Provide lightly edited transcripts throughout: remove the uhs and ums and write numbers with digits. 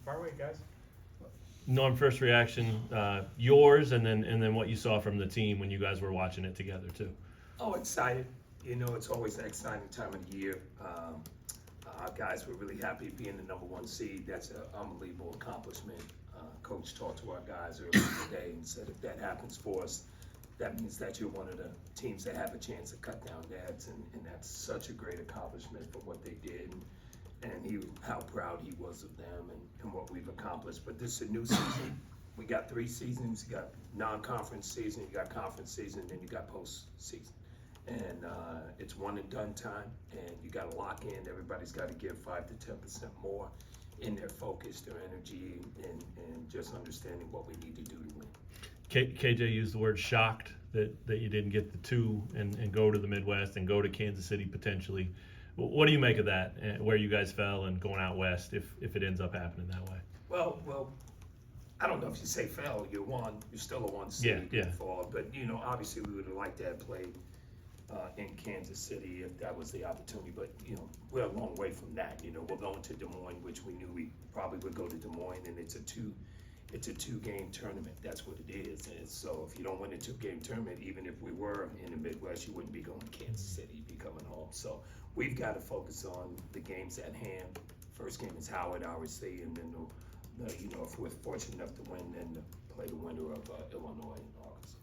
Far away, guys. Norm, first reaction, yours, and then what you saw from the team when you guys were watching it together too. Oh, excited. You know, it's always an exciting time of the year. Our guys were really happy being the #1 seed. That's an unbelievable accomplishment. Coach talked to our guys earlier today and said if that happens for us, that means that you're one of the teams that have a chance to cut down nets, and that's such a great accomplishment for what they did. And how proud he was of them and what we've accomplished. But this is a new season. We got 3 seasons. You got non-conference season, you got conference season, then you got post-season. And it's one and done time, and you got to lock in. Everybody's got to give 5 to 10% more in their focus, their energy, and just understanding what we need to do to win. KJ used the word shocked that you didn't get the 2 and go to the Midwest and go to Kansas City potentially. What do you make of that, where you guys fell and going out west if it ends up happening that way? Well, I don't know if you say fell, you're still a 1 seed. Yeah. Fall, but you know, obviously we would have liked to have played in Kansas City if that was the opportunity. But you know, we're a long way from that. You know, we're going to Des Moines, which we knew we probably would go to Des Moines, and it's a 2-game tournament. That's what it is. And so if you don't win a 2-game tournament, even if we were in the Midwest, you wouldn't be going to Kansas City. You'd be coming home. So we've got to focus on the games at hand. First game is Howard, RC, and then you know, if we're fortunate enough to win, then play the winner of Illinois and Arkansas.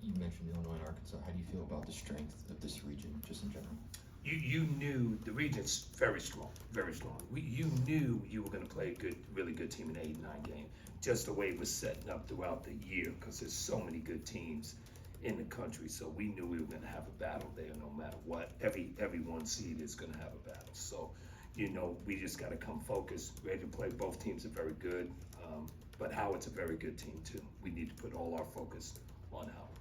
You mentioned Illinois and Arkansas. How do you feel about the strength of this region, just in general? You knew the region's very strong, very strong. You knew you were going to play a really good team in 8 and 9 game. Just the way it was setting up throughout the year, because there's so many good teams in the country. So we knew we were going to have a battle there, no matter what. Every 1 seed is going to have a battle. So, you know, we just got to come focused, ready to play. Both teams are very good, but Howard's a very good team too. We need to put all our focus on Howard.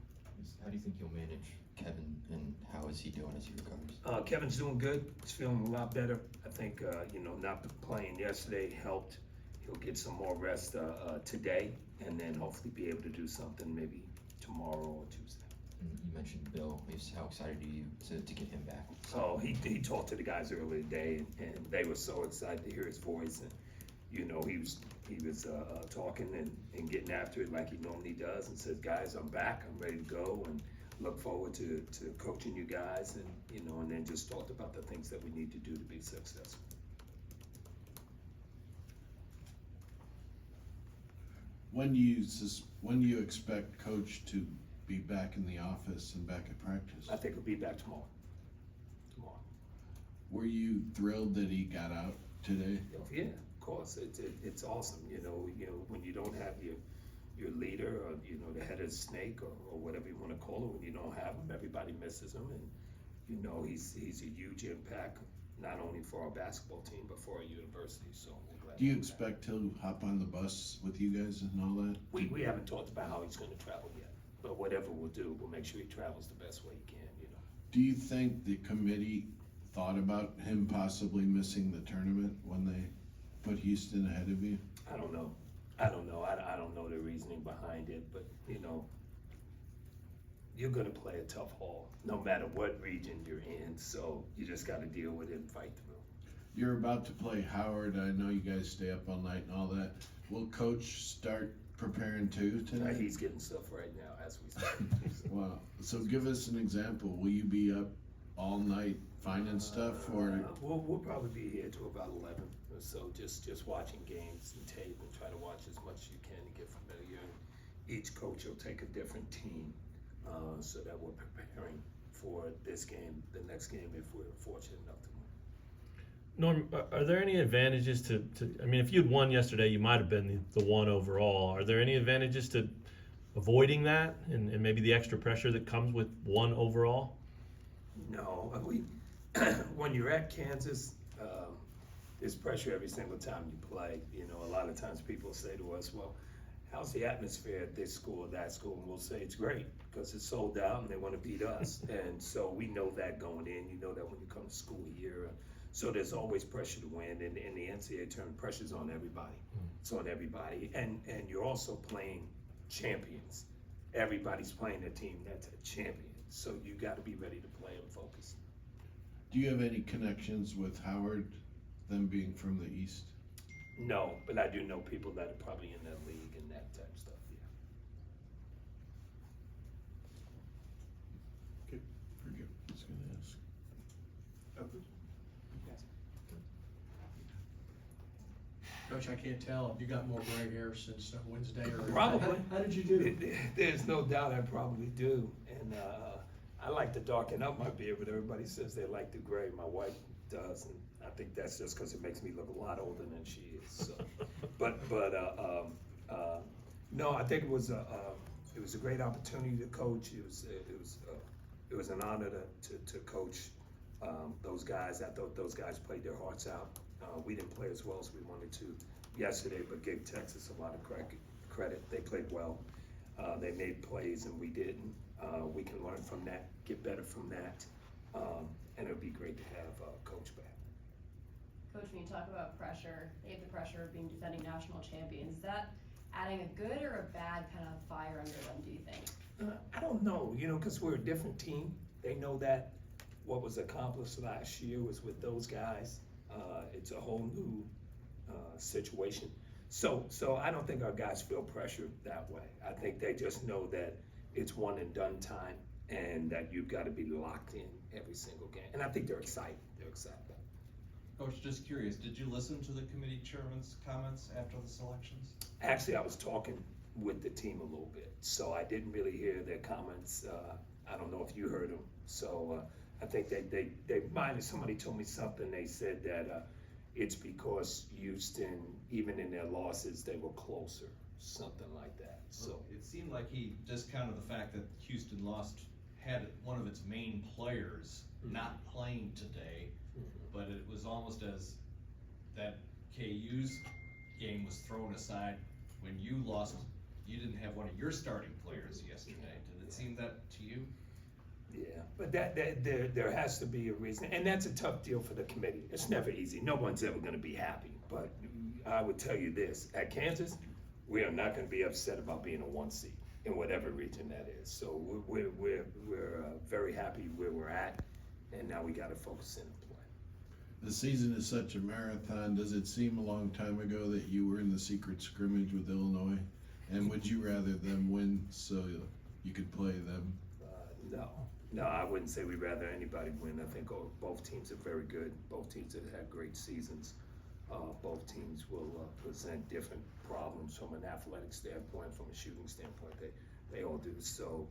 How do you think you'll manage Kevin, and how is he doing as he recovers? Kevin's doing good. He's feeling a lot better. I think, you know, not playing yesterday helped. He'll get some more rest today, and then hopefully be able to do something maybe tomorrow or Tuesday. And you mentioned Bill. How excited are you to get him back? So he talked to the guys earlier today, and they were so excited to hear his voice. And you know, he was talking and getting after it like he normally does, and said, "Guys, I'm back. I'm ready to go, and look forward to coaching you guys." And you know, and then just talked about the things that we need to do to be successful. When do you expect Coach to be back in the office and back at practice? I think he'll be back tomorrow. Were you thrilled that he got out today? Yeah, of course. It's awesome. You know when you don't have your leader, or you know, the head of the snake, or whatever you want to call it. When you don't have him, everybody misses him, and you know he's a huge impact, not only for our basketball team but for our university. So we're glad. Do you expect he'll hop on the bus with you guys and all that? We haven't talked about how he's going to travel yet, but whatever we'll do, we'll make sure he travels the best way he can. You know. Do you think the committee thought about him possibly missing the tournament when they put Houston ahead of you? I don't know. I don't know the reasoning behind it, but you know, you're going to play a tough haul no matter what region you're in. So you just got to deal with it and fight through. You're about to play Howard. I know you guys stay up all night and all that. Will Coach start preparing too tonight? He's getting stuff right now as we speak. Wow. So give us an example. Will you be up all night finding stuff, or? We'll probably be here till about 11 or so, just watching games and tape, and try to watch as much as you can to get familiar. Each coach will take a different team, so that we're preparing for this game, the next game, if we're fortunate enough to win. Norm, are there any advantages to I mean, if you'd won yesterday, you might have been the 1 overall. Are there any advantages to avoiding that and maybe the extra pressure that comes with 1 overall? No, when you're at Kansas, there's pressure every single time you play. You know, a lot of times people say to us, well, how's the atmosphere at this school or that school? And we'll say it's great because it's sold out and they want to beat us. And so we know that going in. You know that when you come to school here. So there's always pressure to win. And in the NCAA tournament, pressure's on everybody. It's on everybody. And you're also playing champions. Everybody's playing a team that's a champion. So you got to be ready to play and focus. Do you have any connections with Howard, them being from the East? No, but I do know people that are probably in that league and that type of stuff, yeah. Forget what I was gonna ask. Coach, I can't tell if you got more gray hair since Wednesday or. Probably. How did you do? There's no doubt I probably do, and I like to darken up my beard, but everybody says they like the gray. My wife does, and I think that's just because it makes me look a lot older than she is. So, no, I think it was a great opportunity to coach. It was an honor to coach those guys. I thought those guys played their hearts out. We didn't play as well as we wanted to yesterday, but gave Texas a lot of credit. They played well. They made plays and we didn't. We can learn from that, get better from that, and it would be great to have Coach back. Coach, when you talk about pressure, they have the pressure of being defending national champions. Is that adding a good or a bad kind of fire under them, do you think? I don't know, because we're a different team. They know that what was accomplished last year was with those guys. It's a whole new situation. So I don't think our guys feel pressure that way. I think they just know that it's one and done time and that you've got to be locked in every single game. And I think they're excited. They're excited. Coach, just curious, did you listen to the committee chairman's comments after the selections? Actually, I was talking with the team a little bit, so I didn't really hear their comments. I don't know if you heard them. So I think they might have, somebody told me something, they said that it's because Houston, even in their losses, they were closer, something like that. So It seemed like he discounted the fact that Houston had one of its main players not playing today, but it was almost as that KU's game was thrown aside when you lost. You didn't have one of your starting players yesterday. Did it seem that to you? yeah, but there has to be a reason, and that's a tough deal for the committee. It's never easy. No one's ever going to be happy. But I would tell you this: at Kansas, we are not going to be upset about being a 1 seed in whatever region that is. So we're very happy where we're at, and now we got to focus in and play. The season is such a marathon. Does it seem a long time ago that you were in the secret scrimmage with Illinois? And would you rather them win so you could play them? No, I wouldn't say we'd rather anybody win. I think both teams are very good. Both teams have had great seasons. Both teams will present different problems from an athletic standpoint, from a shooting standpoint. They all do. So,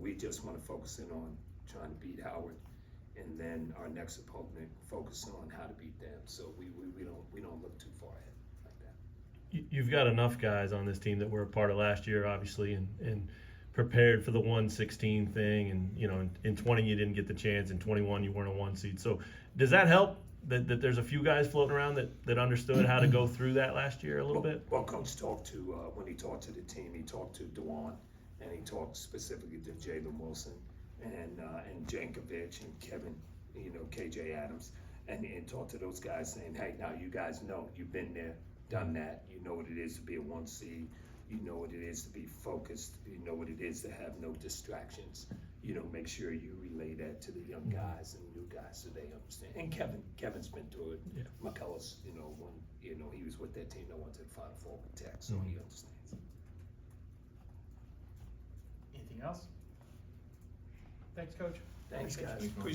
we just want to focus in on trying to beat Howard, and then our next opponent focus on how to beat them. So we don't look too far ahead like that. You've got enough guys on this team that were a part of last year, obviously, and prepared for the 116 thing. And in 20 you didn't get the chance. In 21 you weren't a 1 seed. So does that help that there's a few guys floating around that understood how to go through that last year a little bit? Well, Coach talked to when he talked to the team, he talked to Dewan, and he talked specifically to Jalen Wilson and Jankovic and Kevin, KJ Adams, and talked to those guys saying, hey, now you guys know, you've been there, done that, you know what it is to be a 1 seed, you know what it is to be focused, you know what it is to have no distractions. Make sure you relay that to the young guys and new guys so they understand. And Kevin's been through it. Yeah. McCullough's, when he was with that team that went to the Final Four with Tech, so he understands. Anything else? Thanks, Coach. Thanks, guys. Thanks, Coach. Appreciate